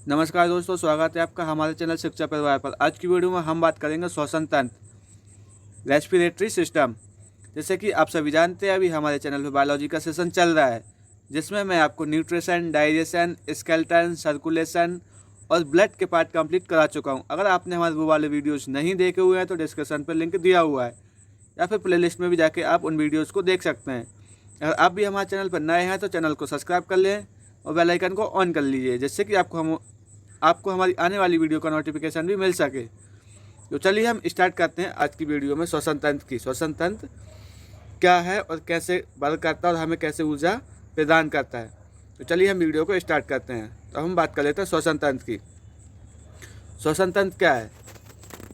नमस्कार दोस्तों, स्वागत है आपका हमारे चैनल शिक्षा परिवार पर। आज की वीडियो में हम बात करेंगे श्वसन तंत्र, रेस्पिरेटरी सिस्टम। जैसे कि आप सभी जानते हैं, अभी हमारे चैनल पर बायोलॉजी का सेशन चल रहा है, जिसमें मैं आपको न्यूट्रिशन, डाइजेशन, स्केलेटन, सर्कुलेशन और ब्लड के पार्ट कंप्लीट करा चुका हूं। अगर आपने हमारे वो वाले वीडियोज़ नहीं देखे हुए हैं तो डिस्क्रिप्शन पर लिंक दिया हुआ है, या फिर प्लेलिस्ट में भी जाके आप उन वीडियोज़ को देख सकते हैं। अगर आप भी हमारे चैनल पर नए हैं तो चैनल को सब्सक्राइब कर लें और बेल आइकन को ऑन कर लीजिए, जिससे कि आपको हमारी आने वाली वीडियो का नोटिफिकेशन भी मिल सके। तो चलिए हम स्टार्ट करते हैं आज की वीडियो में श्वसन तंत्र की। श्वसन तंत्र क्या है और कैसे वर्क करता है और हमें कैसे ऊर्जा प्रदान करता है। तो चलिए हम वीडियो को स्टार्ट करते हैं। तो हम बात कर लेते हैं श्वसन तंत्र की। श्वसन तंत्र क्या है?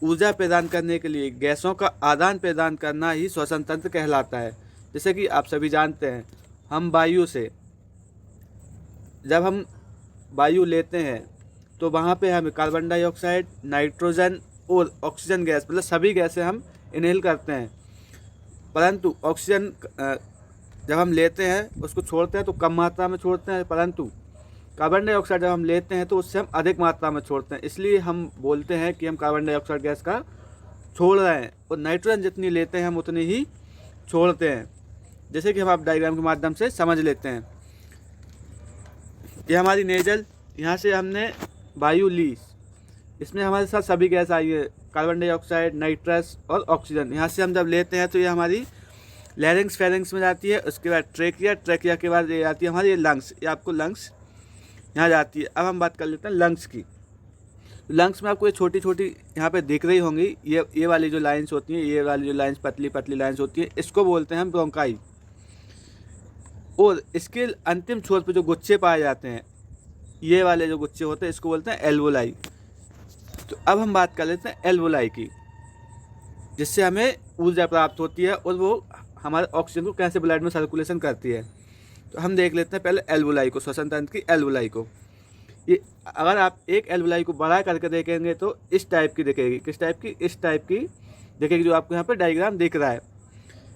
ऊर्जा प्रदान करने के लिए गैसों का आदान प्रदान करना ही श्वसन तंत्र कहलाता है। जैसे कि आप सभी जानते हैं, हम वायु से जब हम वायु लेते हैं तो वहाँ पे हमें कार्बन डाइऑक्साइड, नाइट्रोजन और ऑक्सीजन गैस, मतलब सभी गैसें हम इनहेल करते हैं। परंतु ऑक्सीजन जब हम लेते हैं, उसको छोड़ते हैं तो कम मात्रा में छोड़ते हैं, परंतु कार्बन डाइऑक्साइड जब हम लेते हैं तो उससे हम अधिक मात्रा में छोड़ते हैं। इसलिए हम बोलते हैं कि हम कार्बन डाइऑक्साइड गैस का छोड़ रहे हैं, और नाइट्रोजन जितनी लेते हैं हम उतनी ही छोड़ते हैं। जैसे कि हम आप डायग्राम के माध्यम से समझ लेते हैं। ये हमारी नेजल, यहाँ से हमने वायु ली, इसमें हमारे साथ सभी गैस आई है, कार्बन डाइऑक्साइड, नाइट्रस और ऑक्सीजन। यहाँ से हम जब लेते हैं तो ये हमारी लैरिंग्स फेरिंग्स में जाती है। उसके बाद ट्रेकिया के बाद ये आती है हमारी लंग्स। ये आपको लंग्स यहाँ जाती है। अब हम बात कर लेते हैं लंग्स की। लंग्स में आपको ये छोटी छोटी यहाँ पे दिख रही होंगी, ये वाली जो लाइन्स होती हैं, ये वाली जो लाइन्स पतली पतली लाइन्स होती है, इसको बोलते हैं हम ब्रोंकाई। और इसके अंतिम छोर पे जो गुच्छे पाए जाते हैं, ये वाले जो गुच्छे होते हैं, इसको बोलते हैं एल्वोलाई। तो अब हम बात कर लेते हैं एल्वोलाई की, जिससे हमें ऊर्जा प्राप्त होती है और वो हमारे ऑक्सीजन को कैसे ब्लड में सर्कुलेशन करती है। तो हम देख लेते हैं पहले एल्वोलाई को, श्वसन तंत्र की एल्वोलाई को। ये अगर आप एक एल्वोलाई को बड़ा करके देखेंगे तो इस टाइप की दिखेगी। किस टाइप की? इस टाइप की दिखेगी, जो आपको यहाँ पर डायग्राम दिख रहा है।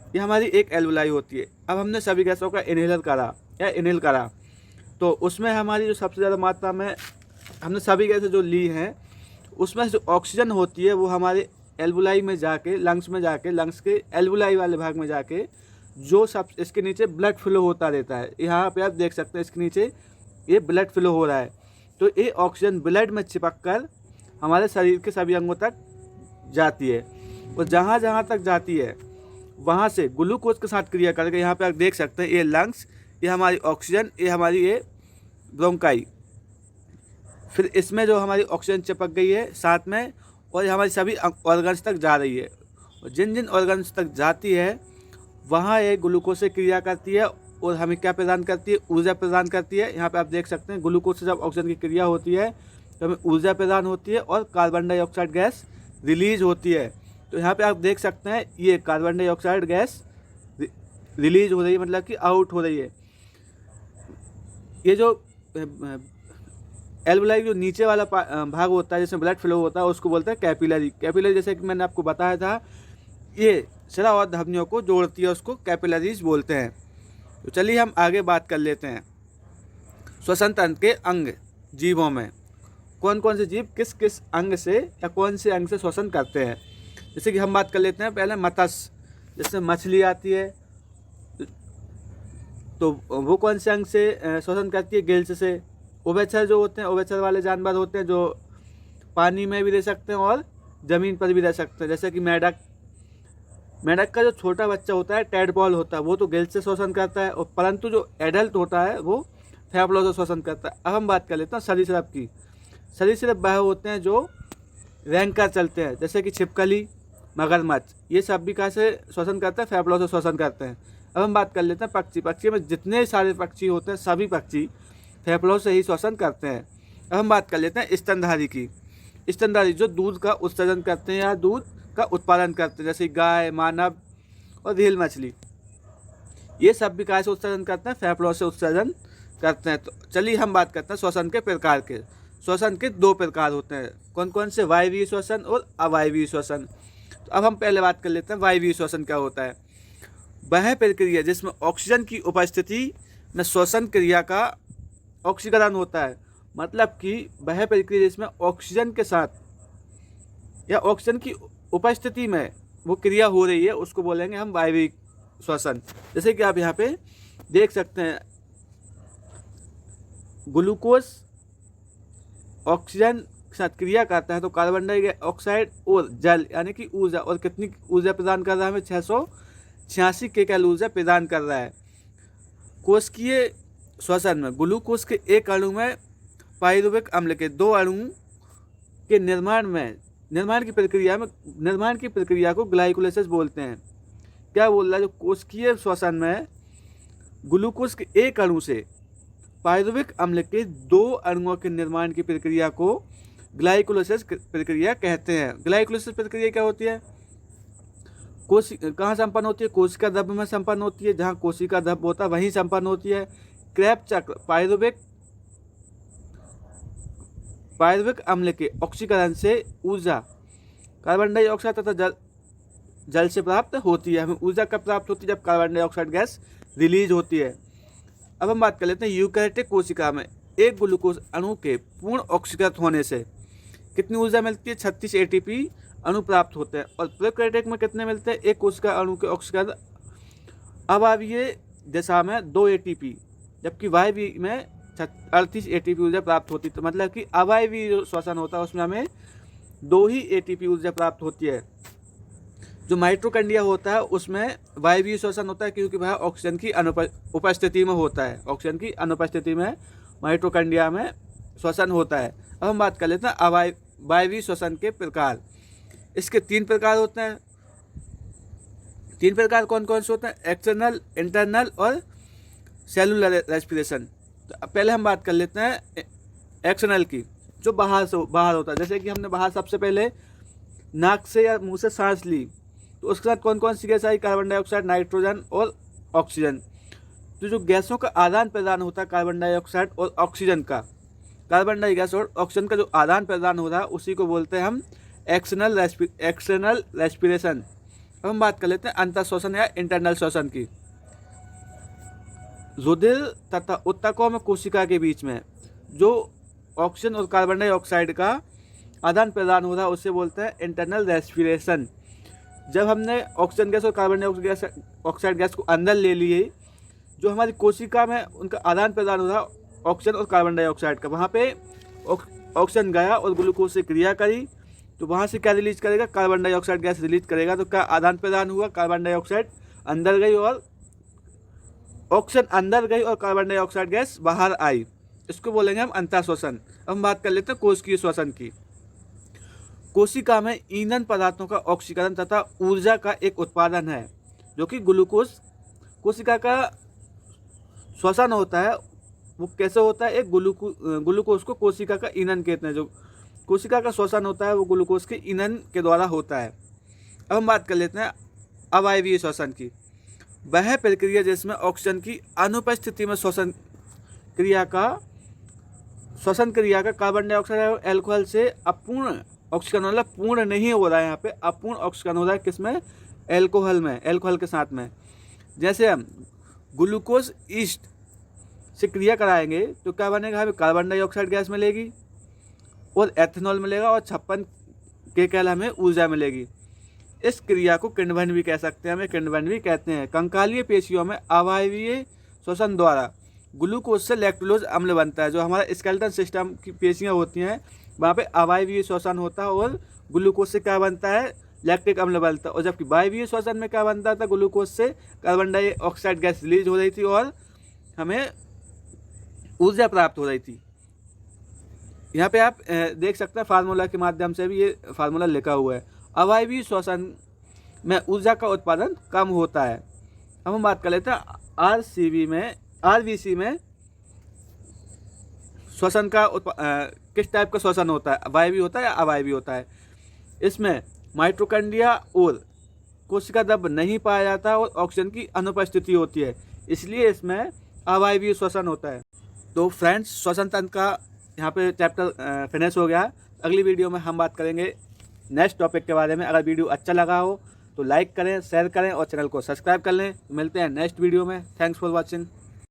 ये हमारी एक एल्वोलाई होती है। अब हमने सभी गैसों का इनहेल करा, तो उसमें हमारी जो सबसे ज़्यादा मात्रा में हमने सभी गैसें जो ली हैं, उसमें से जो ऑक्सीजन होती है वो हमारे एल्वोलाई में जाके, लंग्स में जाके, लंग्स के एल्वोलाई वाले भाग में जाके जो सब इसके नीचे ब्लड फ्लो होता रहता है। यहाँ पे आप देख सकते हैं इसके नीचे ये ब्लड फ्लो हो रहा है। तो ये ऑक्सीजन ब्लड में चिपक कर हमारे शरीर के सभी अंगों तक जाती है, और जहाँ जहाँ तक जाती है वहाँ से ग्लूकोज के साथ क्रिया करके, यहाँ पे आप देख सकते हैं ये लंग्स, ये हमारी ऑक्सीजन, ये हमारी ये ब्रोंकाई। फिर इसमें जो हमारी ऑक्सीजन चिपक गई है साथ में, और ये हमारी सभी ऑर्गन्स तक जा रही है। और जिन जिन ऑर्गन्स तक जाती है वहाँ ये ग्लूकोज से क्रिया करती है और हमें क्या प्रदान करती है? ऊर्जा प्रदान करती है। यहाँ पे आप देख सकते हैं ग्लूकोज से जब ऑक्सीजन की क्रिया होती है तो हमें ऊर्जा प्रदान होती है और कार्बन डाइऑक्साइड गैस रिलीज होती है। तो यहाँ पे आप देख सकते हैं ये कार्बन डाइऑक्साइड गैस रिलीज हो रही है, मतलब कि आउट हो रही है। ये जो एल्वोलाई जो नीचे वाला भाग होता है जिसमें ब्लड फ्लो होता है, उसको बोलते हैं कैपिलरी। कैपिलरी जैसे कि मैंने आपको बताया था, ये शिरा और धमनियों को जोड़ती है, उसको कैपिलरीज बोलते हैं। तो चलिए हम आगे बात कर लेते हैं श्वसन तंत्र के अंग। जीवों में कौन कौन से जीव किस किस अंग से या कौन से अंग से श्वसन करते हैं। जैसे कि हम बात कर लेते हैं पहले मत्स्य, जिससे मछली आती है, तो वो कौन से अंग से श्वसन करती है? गिल्स से। उभयचर जो होते हैं, उभयचर वाले जानवर होते हैं जो पानी में भी रह सकते हैं और ज़मीन पर भी रह सकते हैं। जैसे कि मेढक का जो छोटा बच्चा होता है, टैडपॉल होता है, वो तो गिल्स से श्वसन करता है, और परंतु जो एडल्ट होता है वो फेफड़ों से श्वसन करता है। अब हम बात कर लेते हैं सरीसृप की। सरीसृप वह होते हैं जो रैंक कर चलते हैं, जैसे कि छिपकली, मगरमच्छ, ये सब भी कहाँ से श्वसन करते हैं? फेफड़ों से श्वसन करते हैं। अब हम बात कर लेते हैं पक्षी। पक्षी में जितने सारे पक्षी होते हैं, सभी पक्षी फेफड़ों से ही श्वसन करते हैं। अब हम बात कर लेते हैं स्तनधारी की। स्तनधारी जो दूध का उत्सर्जन करते हैं या दूध का उत्पादन करते हैं, जैसे गाय, मानव और रील मछली, ये सब भी कहाँ से उत्सर्जन करते हैं? फेफड़ों से उत्सर्जन करते हैं। तो चलिए हम बात करते हैं श्वसन के प्रकार के। श्वसन के दो प्रकार होते हैं। कौन कौन से? वायवीय श्वसन और अवायवीय श्वसन। तो अब हम पहले बात कर लेते हैं वायवीय श्वसन क्या होता है। वह प्रक्रिया जिसमें ऑक्सीजन की उपस्थिति में श्वसन क्रिया का ऑक्सीकरण होता है। मतलब कि वह प्रक्रिया जिसमें ऑक्सीजन के साथ या ऑक्सीजन की उपस्थिति में वो क्रिया हो रही है उसको बोलेंगे हम वायवीय श्वसन। जैसे कि आप यहाँ पे देख सकते हैं, ग्लूकोज ऑक्सीजन के साथ क्रिया करता है तो कार्बन डाइऑक्साइड और जल यानी कि ऊर्जा, और कितनी ऊर्जा प्रदान कर रहा है हमें, 686 kcal ऊर्जा प्रदान कर रहा है। कोशिकीय श्वसन में ग्लूकोज के एक अणु में पाइरुविक अम्ल के 2 अणु के निर्माण की प्रक्रिया को ग्लाइकोलाइसिस बोलते हैं। क्या बोल रहा है, जो कोशिकीय श्वसन में ग्लूकोज के एक अणु से पाइरुविक अम्ल के 2 अणुओं के निर्माण की प्रक्रिया को ग्लाइकोलाइसिस प्रक्रिया कहते हैं। ग्लाइकोलाइसिस प्रक्रिया क्या होती है, कहाँ संपन्न होती है, कोशिका द्रव्य में संपन्न होती है। जहाँ कोशिका द्रव्य होता है वहीं संपन्न होती है। क्रेब्स चक्र पाइरुविक अम्ल के ऑक्सीकरण से ऊर्जा कार्बन डाइऑक्साइड तथा जल से प्राप्त होती है। हमें ऊर्जा कब प्राप्त होती है, जब कार्बन डाइऑक्साइड गैस रिलीज होती है। अब हम बात कर लेते हैं यूकैरियोटिक कोशिका में एक ग्लूकोज अणु के पूर्ण ऑक्सीकृत होने से कितनी ऊर्जा मिलती है, 36 ATP अणु प्राप्त होते हैं। और प्रोकैरियोटिक में कितने मिलते हैं, एक कोशिका अणु के ऑक्सीकरण अवायवीय दशा में 2 ATP, जबकि वायवीय में 38 ATP ऊर्जा प्राप्त होती है। तो मतलब कि अवायवीय श्वसन होता है उसमें हमें 2 ही ATP ऊर्जा प्राप्त होती है। जो माइटोकॉन्ड्रिया होता है उसमें वायवीय श्वसन होता है क्योंकि वह ऑक्सीजन की उपस्थिति में होता है। ऑक्सीजन की अनुपस्थिति में माइटोकॉन्ड्रिया में श्वसन होता है। अब हम बात कर लेते हैं वायवीय श्वसन के प्रकार। इसके 3 प्रकार होते हैं। 3 प्रकार कौन कौन से होते हैं, एक्सटर्नल, इंटरनल और सेलुलर रेस्पिरेशन। तो पहले हम बात कर लेते हैं एक्सटर्नल की, जो बाहर होता है। जैसे कि हमने बाहर सबसे पहले नाक से या मुंह से सांस ली तो उसके साथ कौन कौन सी गैस आई, कार्बन डाइऑक्साइड, नाइट्रोजन और ऑक्सीजन। तो जो गैसों का आदान प्रदान होता है कार्बन डाइऑक्साइड और ऑक्सीजन का, कार्बन डाइगैस और ऑक्सीजन का जो आदान प्रदान हो रहा है उसी को बोलते हैं हम एक्सटर्नल रेस्पिरेशन। अब हम बात कर लेते हैं अंतर श्वसन या इंटरनल श्वसन की। रुधिर तथा ऊतकों में कोशिका के बीच में जो ऑक्सीजन और कार्बन डाइऑक्साइड का आदान प्रदान हो रहा है उसे बोलते हैं इंटरनल रेस्पिरेशन। जब हमने ऑक्सीजन गैस और कार्बन डाइऑक्साइड गैस को अंदर ले लिए, जो हमारी कोशिका में उनका आदान प्रदान हो रहा है ऑक्सीजन और कार्बन डाइऑक्साइड का, वहाँ पे ऑक्सीजन गया और ग्लूकोज से क्रिया करी तो वहाँ से क्या रिलीज करेगा, कार्बन डाइऑक्साइड गैस रिलीज करेगा। तो क्या आदान प्रदान हुआ, कार्बन डाइऑक्साइड अंदर गई और ऑक्सीजन अंदर गई और कार्बन डाइऑक्साइड गैस बाहर आई। इसको बोलेंगे हम अंतर श्वसन। अब हम बात कर लेते हैं कोशिकीय श्वसन की। कोशिका में ईंधन पदार्थों का ऑक्सीकरण तथा ऊर्जा का एक उत्पादन है जो कि ग्लूकोज। कोशिका का श्वसन होता है वो कैसे होता है, एक ग्लूकोज को कोशिका का ईंधन कहते हैं। जो कोशिका का श्वसन होता है वो ग्लूकोज के ईंधन के द्वारा होता है। अब हम बात कर लेते हैं अवायवीय श्वसन की। वह प्रक्रिया जिसमें ऑक्सीजन की अनुपस्थिति में श्वसन क्रिया का कार्बन डाइऑक्साइड और एल्कोहल से अपूर्ण ऑक्सीकरण, मतलब पूर्ण नहीं हो रहा है, यहाँ पे अपूर्ण ऑक्सीकरण हो रहा है। किसमें, एल्कोहल में, एल्कोहल के साथ में। जैसे हम ग्लूकोज ईस्ट से क्रिया कराएंगे तो क्या बनेगा, हमें कार्बन डाइऑक्साइड गैस मिलेगी और एथेनॉल मिलेगा और 56 kcal हमें ऊर्जा मिलेगी। इस क्रिया को किण्वन भी कह सकते हैं, हमें किण्वन भी कहते हैं। कंकालीय पेशियों में अवायवीय श्वसन द्वारा ग्लूकोज से लैक्टोलोज अम्ल बनता है। जो हमारा स्केलेटन सिस्टम की पेशियाँ होती हैं वहाँ पे अवायवीय श्वसन होता है और ग्लूकोज से क्या बनता है, लैक्टिक अम्ल बनता है। और जबकि वायवीय श्वसन में क्या बनता था, ग्लूकोज से कार्बन डाइऑक्साइड गैस रिलीज हो रही थी और हमें ऊर्जा प्राप्त हो रही थी। यहाँ पे आप देख सकते हैं फार्मूला के माध्यम से भी ये फार्मूला लिखा हुआ है। अवायवीय श्वसन में ऊर्जा का उत्पादन कम होता है। अब हम बात कर लेते हैं आरबीसी में श्वसन का किस टाइप का श्वसन होता है, वायवीय होता है या अवायवीय होता है। इसमें माइटोकॉन्ड्रिया और कोशिका द्रव्य नहीं पाया जाता और ऑक्सीजन की अनुपस्थिति होती है, इसलिए इसमें अवायवीय श्वसन होता है। तो फ्रेंड्स, श्वसन तंत्र का यहाँ पे चैप्टर फिनिश हो गया। अगली वीडियो में हम बात करेंगे नेक्स्ट टॉपिक के बारे में। अगर वीडियो अच्छा लगा हो तो लाइक करें, शेयर करें और चैनल को सब्सक्राइब कर लें। मिलते हैं नेक्स्ट वीडियो में। Thanks for watching.